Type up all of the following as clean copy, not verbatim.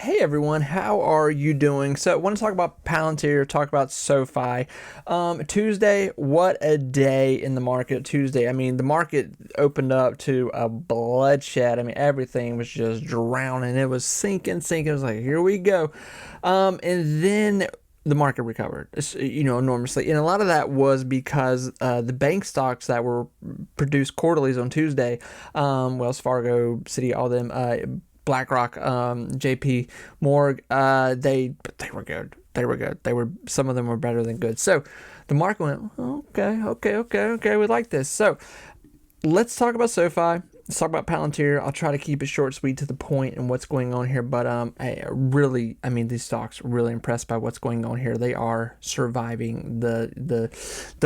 Hey everyone, how are you doing? So I want to talk about Palantir, talk about Sofi. Tuesday, what a day in the market Tuesday. I mean, the market opened up to a bloodshed. I mean, everything was just drowning. It was sinking. It was like, here we go. And then the market recovered, enormously. And a lot of that was because the bank stocks that were produced quarterlies on Tuesday, Wells Fargo, Citi, all them, BlackRock, JP Morgan, they were good. Some of them were better than good. So the market went, okay. We like this. So let's talk about SoFi. Let's talk about Palantir. I'll try to keep it short, sweet, to the point and what's going on here. But these stocks are really impressed by what's going on here. They are surviving the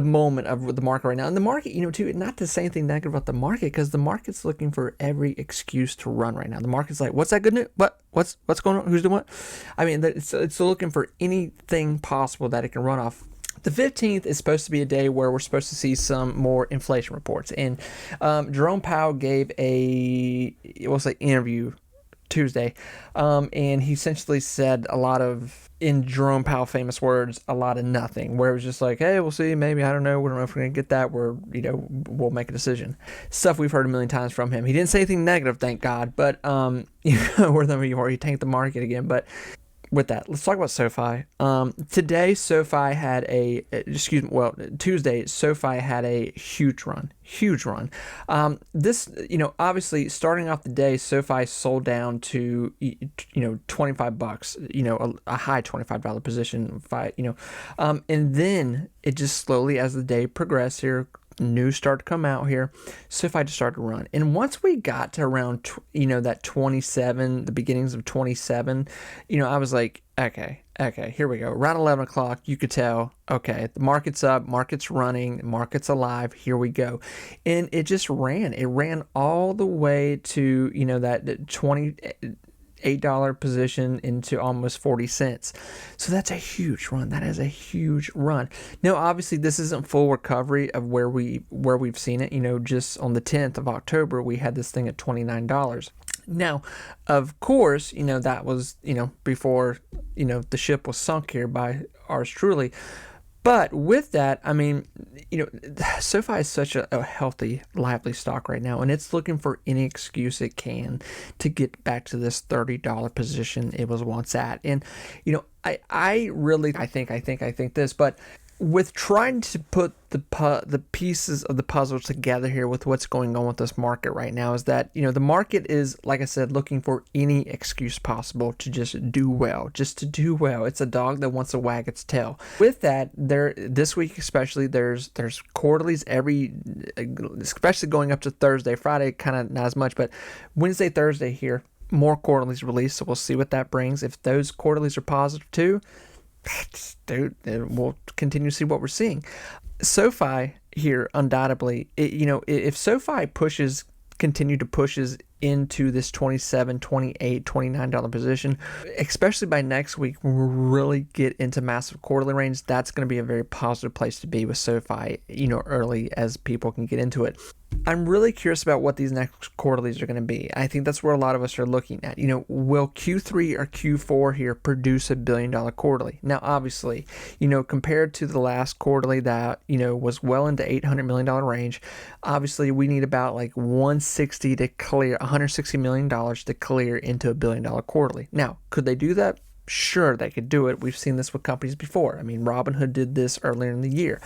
moment of the market right now. And the market, too, not to say anything negative about the market, because the market's looking for every excuse to run right now. The market's like, what's that good news? What's going on? Who's doing what? I mean, it's looking for anything possible that it can run off. The 15th is supposed to be a day where we're supposed to see some more inflation reports. And Jerome Powell gave an interview Tuesday. And he essentially said a lot of, in Jerome Powell famous words, a lot of nothing. Where it was just like, hey, we'll see, maybe, I don't know. We don't know if we're going to get that. We'll make a decision. Stuff we've heard a million times from him. He didn't say anything negative, thank God. But, where he tanked the market again. But with that, let's talk about SoFi. Today, Tuesday, SoFi had a huge run. Obviously, starting off the day, SoFi sold down to, $25, a high $25 position, and then it just slowly, as the day progressed here, news started to come out here, SoFi just started to run. And once we got to around, that 27, the beginnings of 27, I was like, okay, here we go. Around 11 o'clock, you could tell, okay, the market's up, market's running, market's alive, here we go. And it just ran. It ran all the way to, that $28 position into almost 40 cents. So that's a huge run. That is a huge run. Now, obviously, this isn't full recovery of where we've seen it. Just on the 10th of October, we had this thing at $29. Now, of course, that was, before, the ship was sunk here by ours truly. But with that, I mean, SoFi is such a healthy, lively stock right now, and it's looking for any excuse it can to get back to this $30 position it was once at. And, I think this, but with trying to put the pieces of the puzzle together here with what's going on with this market right now is that, the market is, like I said, looking for any excuse possible to just do well. It's a dog that wants to wag its tail. With that, this week especially, there's quarterlies especially going up to Thursday. Friday, kind of not as much, but Wednesday, Thursday here, more quarterlies released. So we'll see what that brings. If those quarterlies are positive too, dude, we'll continue to see what we're seeing. SoFi here, undoubtedly, if SoFi continue to pushes into this $27, $28, $29 position, especially by next week, when we really get into massive quarterly range, that's going to be a very positive place to be with SoFi, early as people can get into it. I'm really curious about what these next quarterlies are going to be. I think that's where a lot of us are looking at. Will Q3 or Q4 here produce $1 billion quarterly? Now, obviously, compared to the last quarterly that, was well into $800 million range, obviously we need about like $160 million to clear into $1 billion quarterly. Now, could they do that? Sure, they could do it. We've seen this with companies before. I mean, Robinhood did this earlier in the year.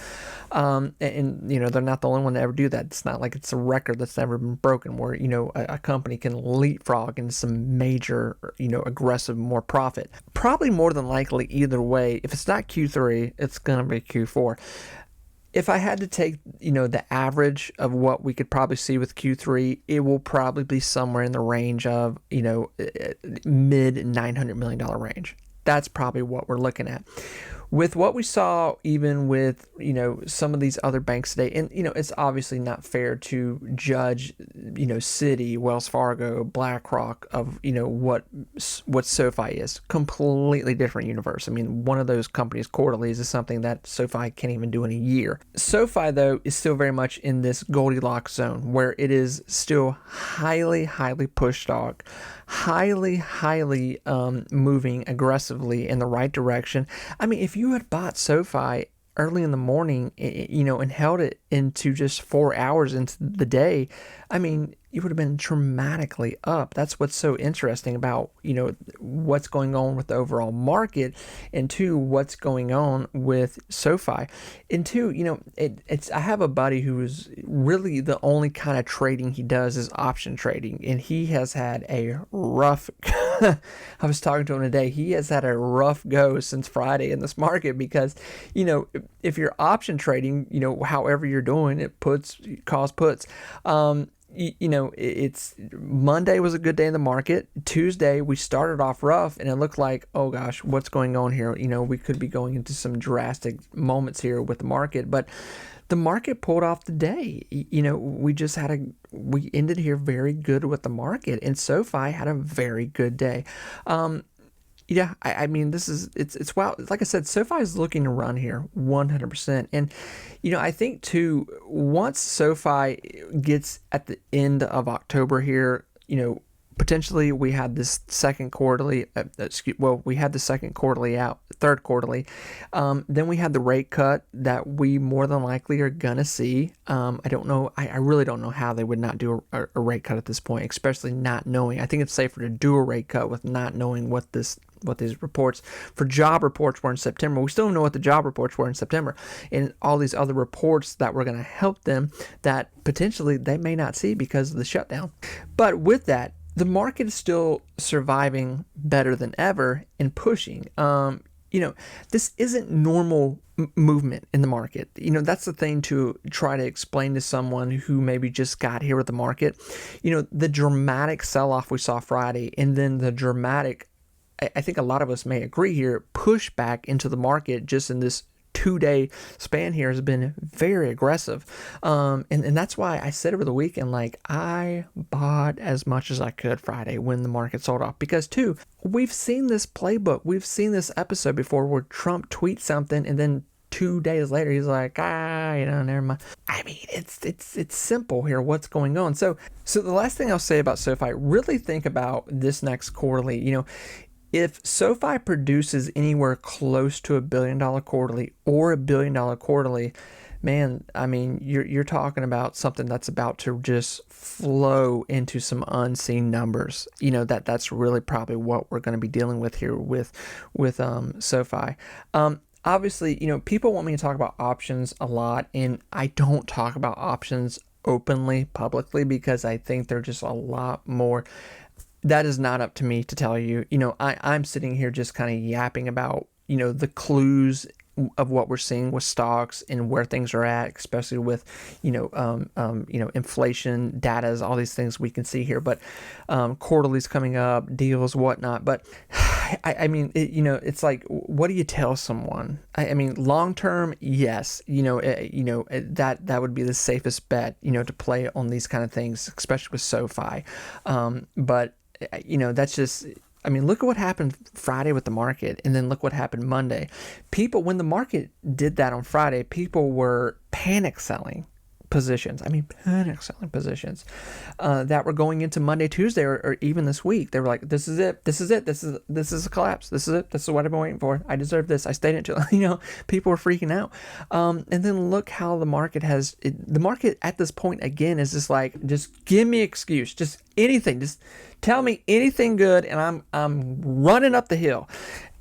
And they're not the only one to ever do that. It's not like it's a record that's never been broken where, a company can leapfrog into some major, aggressive, more profit. Probably more than likely either way, if it's not Q3, it's going to be Q4. If I had to take, the average of what we could probably see with Q3, it will probably be somewhere in the range of, mid $900 million range. That's probably what we're looking at. With what we saw, even with, some of these other banks today, and, it's obviously not fair to judge, Citi, Wells Fargo, BlackRock of, what SoFi is. Completely different universe. I mean, one of those companies, Quarterlys, is something that SoFi can't even do in a year. SoFi, though, is still very much in this Goldilocks zone where it is still highly, highly push stock, highly moving aggressively in the right direction. I mean, if you had bought SoFi early in the morning, and held it into just 4 hours into the day, I mean, you would have been dramatically up. That's what's so interesting about, what's going on with the overall market, and two, what's going on with SoFi. And two, I have a buddy who's really the only kind of trading he does is option trading, and he has had a rough I was talking to him today. He has had a rough go since Friday in this market because, if you're option trading, however you're doing it, calls puts. It's Monday was a good day in the market. Tuesday we started off rough, and it looked like, oh gosh, what's going on here? We could be going into some drastic moments here with the market, but the market pulled off the day. We ended here very good with the market, and SoFi had a very good day. I mean, it's wow. Like I said, SoFi is looking to run here 100%. And, I think too, once SoFi gets at the end of October here, potentially we had this second quarterly, we had the second quarterly out, third quarterly. Then we had the rate cut that we more than likely are going to see. I don't know. I really don't know how they would not do a rate cut at this point, especially not knowing. I think it's safer to do a rate cut with not knowing what these reports for job reports were in September. We still don't know what the job reports were in September, and all these other reports that were going to help them that potentially they may not see because of the shutdown. But with that, the market is still surviving better than ever and pushing. This isn't normal movement in the market. That's the thing to try to explain to someone who maybe just got here with the market. The dramatic sell-off we saw Friday, and then the dramatic, I think a lot of us may agree here, push back into the market just in this 2-day span here has been very aggressive. And that's why I said over the weekend, like, I bought as much as I could Friday when the market sold off. Because too, we've seen this playbook. We've seen this episode before where Trump tweets something and then 2 days later he's like, never mind. I mean, it's simple here what's going on. So the last thing I'll say about SoFi, really think about this next quarterly. If SoFi produces anywhere close to $1 billion quarterly or $1 billion quarterly, man, I mean, you're talking about something that's about to just flow into some unseen numbers. That's really probably what we're going to be dealing with here with SoFi. Obviously, people want me to talk about options a lot, and I don't talk about options openly, publicly, because I think they're just a lot more. That is not up to me to tell you. I'm sitting here just kind of yapping about, the clues of what we're seeing with stocks and where things are at, especially with, inflation, data, all these things we can see here. But quarterlies coming up, deals, whatnot. But I mean, it's like, what do you tell someone? I mean, long term, yes, that would be the safest bet, to play on these kind of things, especially with SoFi. But that's just, I mean, look at what happened Friday with the market, and then look what happened Monday. When the market did that on Friday, people were panic selling positions. That were going into Monday, Tuesday, or even this week. They were like, this is it. This is a collapse. This is it. This is what I've been waiting for. I deserve this. I stayed until, people were freaking out. And then look how the market the market at this point again is just like, just give me an excuse, just anything, just tell me anything good, and I'm running up the hill.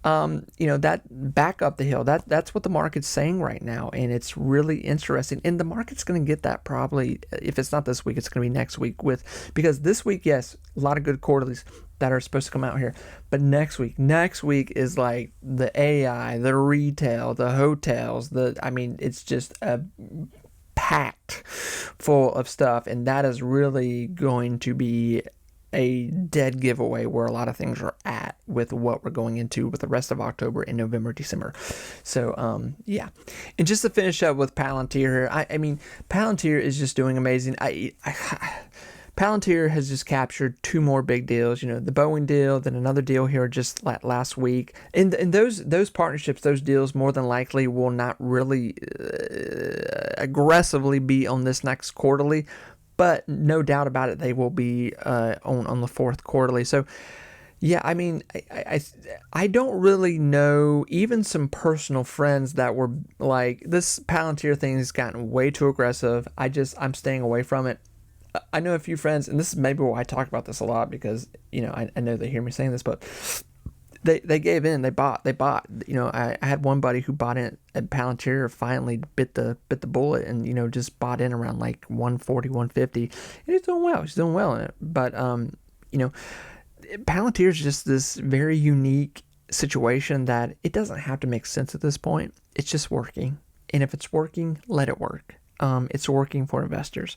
That back up the hill, that's what the market's saying right now. And it's really interesting. And the market's going to get that probably, if it's not this week, it's going to be next week because this week, yes, a lot of good quarterlies that are supposed to come out here. But next week is like the AI, the retail, the hotels, it's just packed full of stuff. And that is really going to be a dead giveaway where a lot of things are at with what we're going into with the rest of October and November, December. So, yeah. And just to finish up with Palantir, I mean, Palantir is just doing amazing. Palantir has just captured 2 more big deals, the Boeing deal, then another deal here just last week. And those partnerships, those deals more than likely will not really aggressively be on this next quarterly. but no doubt about it, they will be on the fourth quarterly. So yeah, I mean, I don't really know. Even some personal friends that were like, this Palantir thing has gotten way too aggressive. I'm staying away from it. I know a few friends, and this is maybe why I talk about this a lot, because I know they hear me saying this, but they gave in, they bought. I had one buddy who bought in at Palantir, finally bit the bullet, and just bought in around like 140, 150, and he's doing well in it. But Palantir is just this very unique situation that it doesn't have to make sense at this point. It's just working. And if it's working, let it work. It's working for investors.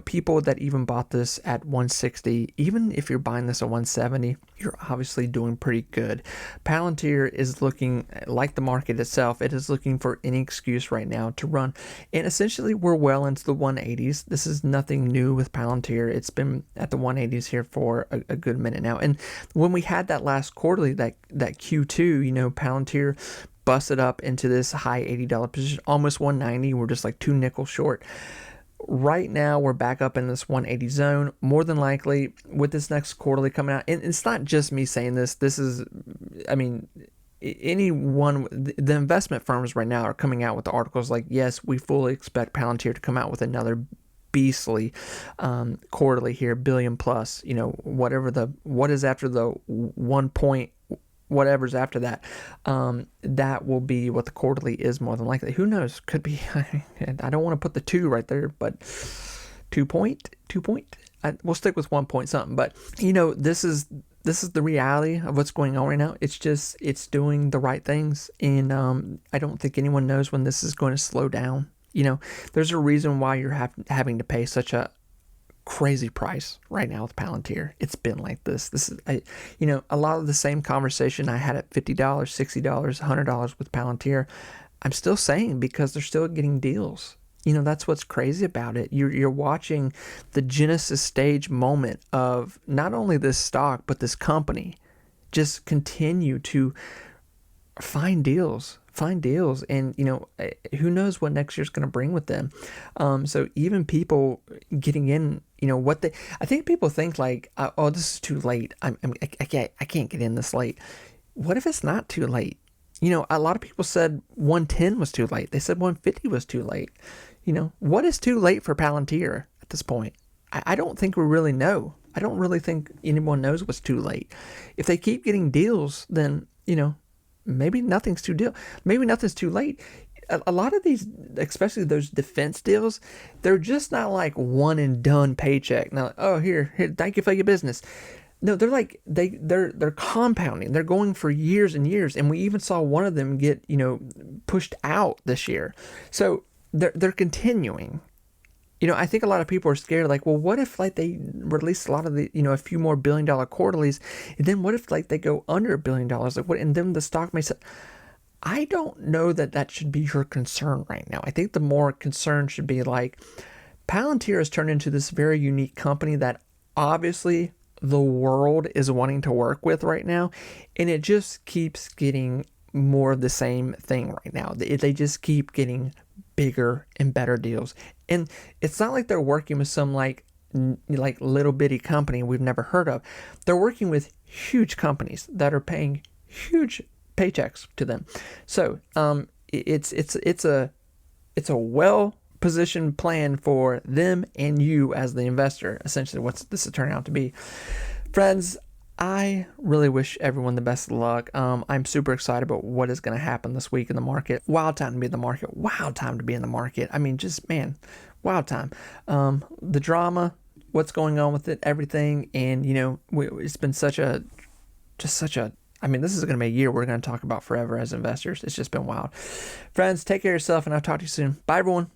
People that even bought this at 160, even if you're buying this at 170, you're obviously doing pretty good. Palantir is looking like the market itself. It is looking for any excuse right now to run. And essentially, we're well into the 180s. This is nothing new with Palantir. It's been at the 180s here for a good minute now. And when we had that last quarterly, that Q2, Palantir busted up into this high $80 position, almost 190. We're just like 2 nickels short. Right now, we're back up in this 180 zone. More than likely, with this next quarterly coming out, and it's not just me saying this. This is, I mean, the investment firms right now are coming out with the articles like, yes, we fully expect Palantir to come out with another beastly quarterly here, billion plus. What is after the 1 point. Whatever's after that, that will be what the quarterly is more than likely. Who knows? Could be. I don't want to put the 2 right there, but 2 point. We'll stick with 1 point something. But this is the reality of what's going on right now. It's doing the right things, and I don't think anyone knows when this is going to slow down. There's a reason why you're having to pay such a crazy price right now with Palantir. It's been like this. This is, a lot of the same conversation I had at $50, $60, $100 with Palantir. I'm still saying, because they're still getting deals. That's what's crazy about it. You're watching the Genesis stage moment of not only this stock, but this company just continue to find deals, and who knows what next year's going to bring with them. So even people getting in, I think people think like, oh, this is too late. I can't get in this late. What if it's not too late? A lot of people said 110 was too late. They said 150 was too late. What is too late for Palantir at this point? I don't think we really know. I don't really think anyone knows what's too late. If they keep getting deals, then maybe nothing's too late. A lot of these, especially those defense deals, they're just not like one and done paycheck. Now, oh, here, thank you for your business. No, they're like they're compounding. They're going for years and years, and we even saw one of them get pushed out this year. So they're continuing. I think a lot of people are scared, like, well, what if like they release a lot of the, a few more $1 billion quarterlies, and then what if like they go under $1 billion? Like what, and then the stock may say, I don't know that should be your concern right now. I think the more concern should be like, Palantir has turned into this very unique company that obviously the world is wanting to work with right now, and it just keeps getting more of the same thing right now. They just keep getting bigger and better deals, and it's not like they're working with some like little bitty company we've never heard of. They're working with huge companies that are paying huge paychecks to them. So it's a well positioned plan for them and you as the investor. Essentially, what's this is turning out to be, friends. I really wish everyone the best of luck. I'm super excited about what is going to happen this week in the market. Wild time to be in the market. Wild time to be in the market. I mean, just, man, wild time. The drama, what's going on with it, everything. And, it's been such a, I mean, this is going to be a year we're going to talk about forever as investors. It's just been wild. Friends, take care of yourself, and I'll talk to you soon. Bye, everyone.